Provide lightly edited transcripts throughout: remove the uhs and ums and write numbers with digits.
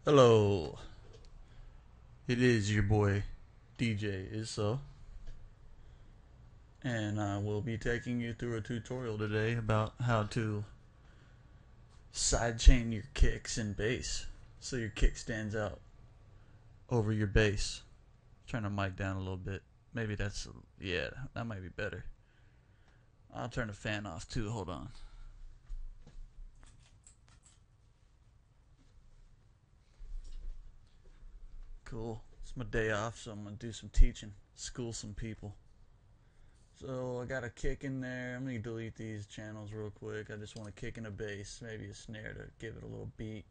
Hello, it is your boy DJ Isso, and I will be taking you through a tutorial today about how to sidechain your kicks and bass so your kick stands out over your bass. Turn the mic down a little bit. Maybe yeah, that might be better. I'll turn the fan off too, hold on. Cool. It's my day off, so I'm gonna do some teaching, school some people. So I got a kick in there. I'm gonna delete these channels real quick. I just want a kick and a bass, maybe a snare to give it a little beat.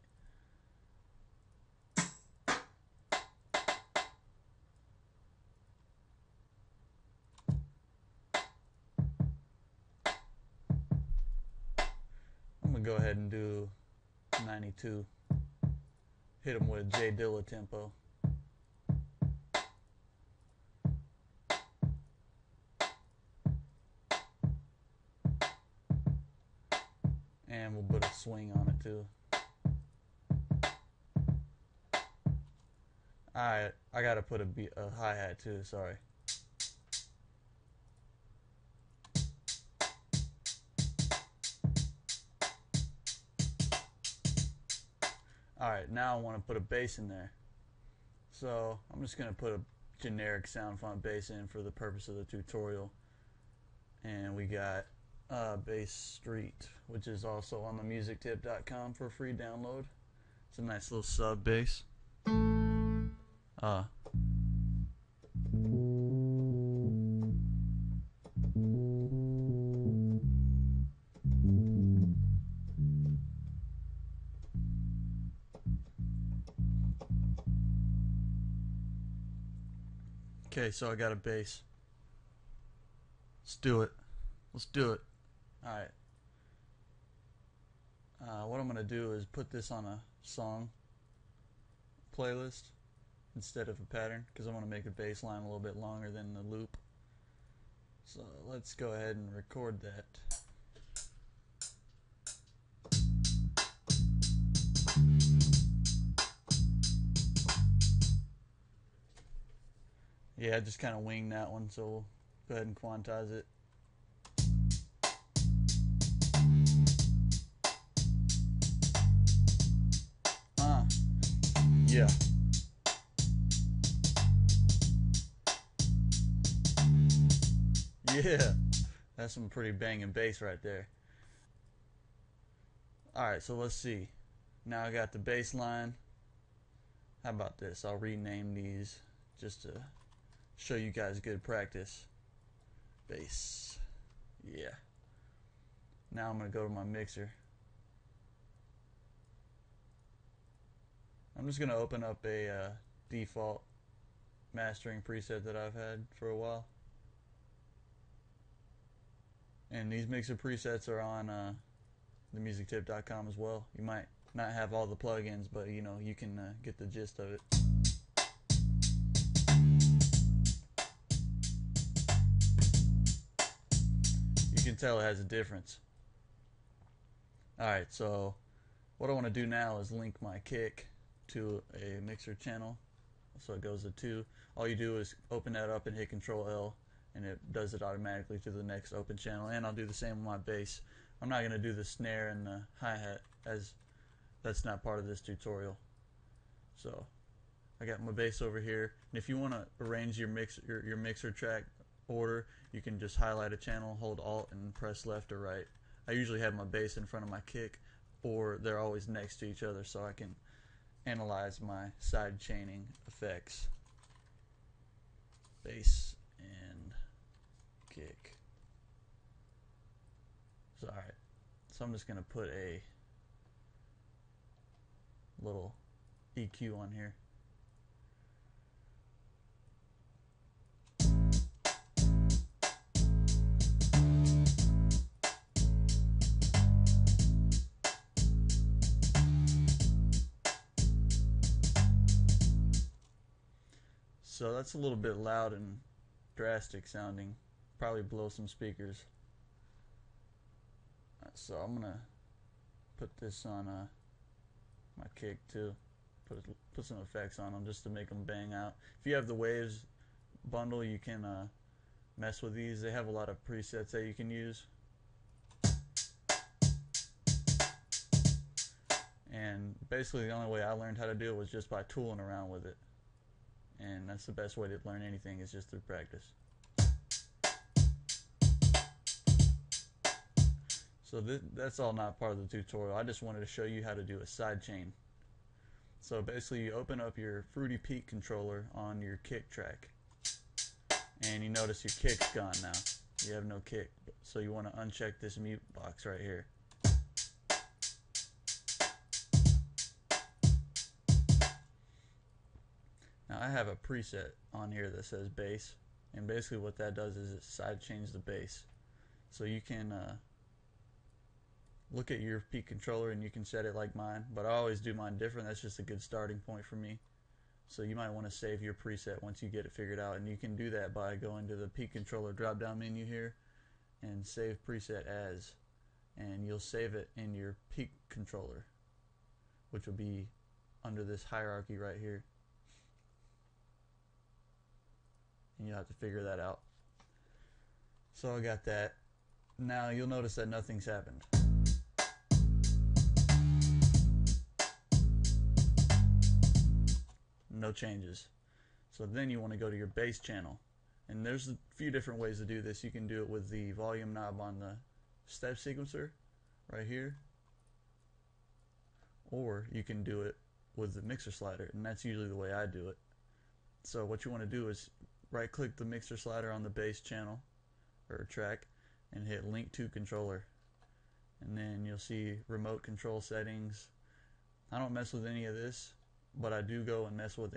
I'm gonna go ahead and do 92. Hit them with a J Dilla tempo. And we'll put a swing on it too. Alright, I gotta put a hi-hat too, sorry. Alright, now I want to put a bass in there. So I'm just gonna put a generic sound font bass in for the purpose of the tutorial. And we got Bass Street, which is also on the musictip.com for a free download. It's a nice little sub bass. Okay, so I got a bass. Let's do it. Let's do it. Alright. What I'm going to do is put this on a song playlist instead of a pattern, because I want to make the bass line a little bit longer than the loop. So let's go ahead and record that. Yeah, I just kind of winged that one, so we'll go ahead and quantize it. Yeah. Yeah, that's some pretty banging bass right there. Alright, so let's see. Now I got the bass line. How about this? I'll rename these just to show you guys good practice. Bass. Yeah. Now I'm going to go to my mixer. I'm just going to open up a default mastering preset that I've had for a while. And these mixer presets are on themusictip.com as well. You might not have all the plugins, but you know, you can get the gist of it. You can tell it has a difference. Alright, so what I want to do now is link my kick to a mixer channel. So it goes to 2. All you do is open that up and hit Control L, and it does it automatically to the next open channel. And I'll do the same with my bass. I'm not going to do the snare and the hi-hat, as that's not part of this tutorial. So I got my bass over here, and if you want to arrange your mixer track order, you can just highlight a channel, hold Alt, and press left or right. I usually have my bass in front of my kick, or they're always next to each other, so I can analyze my side chaining effects. Bass and kick. So alright, so I'm just going to put a little EQ on here. So that's a little bit loud and drastic sounding. Probably blow some speakers. So I'm gonna put this on my kick too. put some effects on them just to make them bang out. If you have the waves bundle, you can mess with these. They have a lot of presets that you can use, and basically the only way I learned how to do it was just by tooling around with it, and that's the best way to learn anything, is just through practice. So that's all not part of the tutorial. I just wanted to show you how to do a sidechain. So basically you open up your Fruity Peak controller on your kick track, and you notice your kick's gone now. You have no kick. So you want to uncheck this mute box right here. Now I have a preset on here that says bass, and basically what that does is it sidechains the bass. So you can look at your peak controller and you can set it like mine, but I always do mine different. That's just a good starting point for me. So you might want to save your preset once you get it figured out, and you can do that by going to the peak controller drop down menu here and save preset as, and you'll save it in your peak controller, which will be under this hierarchy right here, and you'll have to figure that out. So I got that. Now you'll notice that nothing's happened. No changes. So then you want to go to your bass channel, and there's a few different ways to do this. You can do it with the volume knob on the step sequencer right here, or you can do it with the mixer slider, and that's usually the way I do it. So what you want to do is right click the mixer slider on the bass channel or track and hit link to controller, and then you'll see remote control settings. I don't mess with any of this, but I do go and mess with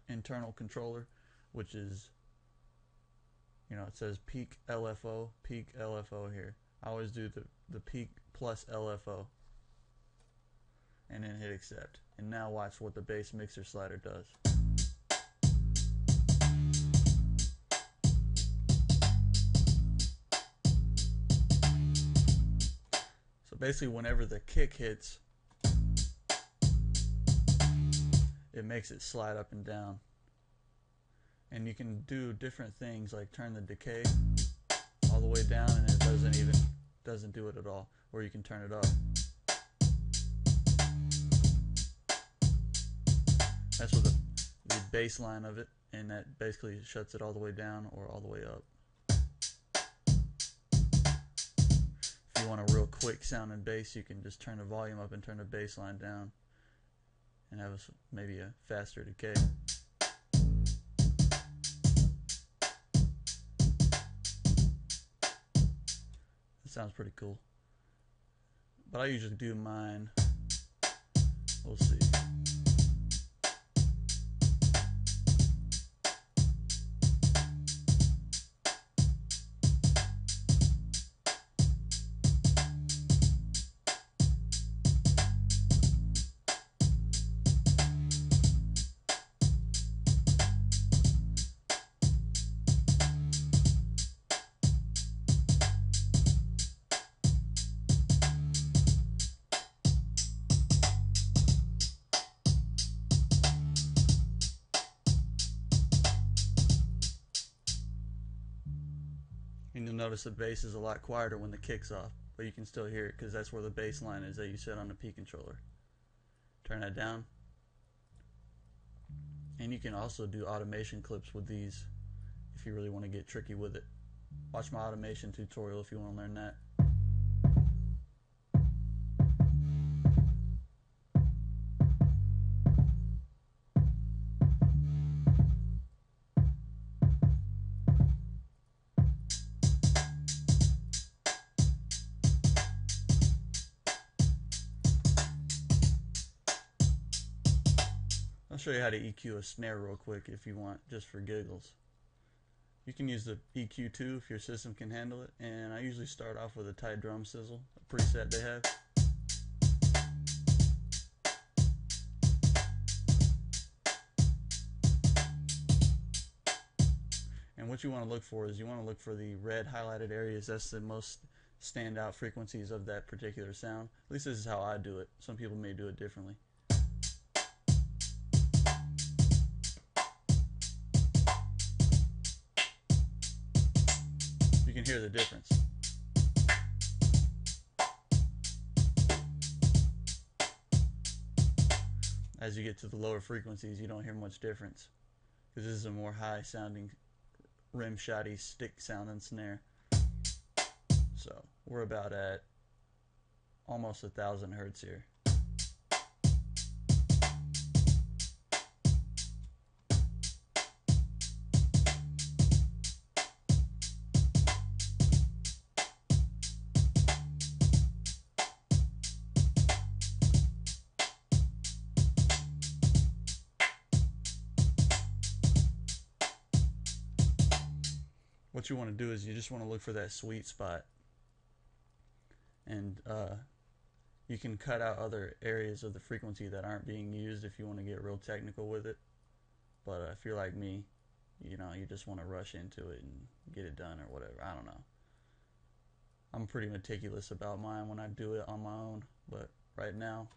internal controller, which is, you know, it says peak LFO here. I always do the peak plus LFO, and then hit accept. And now watch what the bass mixer slider does. So basically whenever the kick hits, it makes it slide up and down. And you can do different things like turn the decay all the way down, and it doesn't do it at all. Or you can turn it up. That's with the bass line of it, and that basically shuts it all the way down or all the way up. If you want a real quick sounding bass, you can just turn the volume up and turn the bass line down and have maybe a faster decay. That sounds pretty cool. But I usually do mine. We'll see. And you'll notice the bass is a lot quieter when the kick's off, but you can still hear it because that's where the bass line is that you set on the P controller. Turn that down. And you can also do automation clips with these if you really want to get tricky with it. Watch my automation tutorial if you want to learn that. I'll show you how to EQ a snare real quick if you want, just for giggles. You can use the EQ too if your system can handle it, and I usually start off with a tight drum sizzle, a preset they have. And what you want to look for is you want to look for the red highlighted areas. That's the most standout frequencies of that particular sound. At least this is how I do it. Some people may do it differently. can hear the difference. As you get to the lower frequencies, you don't hear much difference, because this is a more high sounding rim shotty stick sounding snare. So we're about at almost 1,000 hertz here. What you want to do is you just want to look for that sweet spot, and you can cut out other areas of the frequency that aren't being used if you want to get real technical with it. But if you're like me, you know, you just want to rush into it and get it done or whatever. I don't know. I'm pretty meticulous about mine when I do it on my own, but right now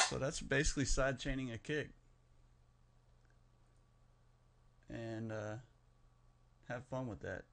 so that's basically sidechaining a kick. And have fun with that.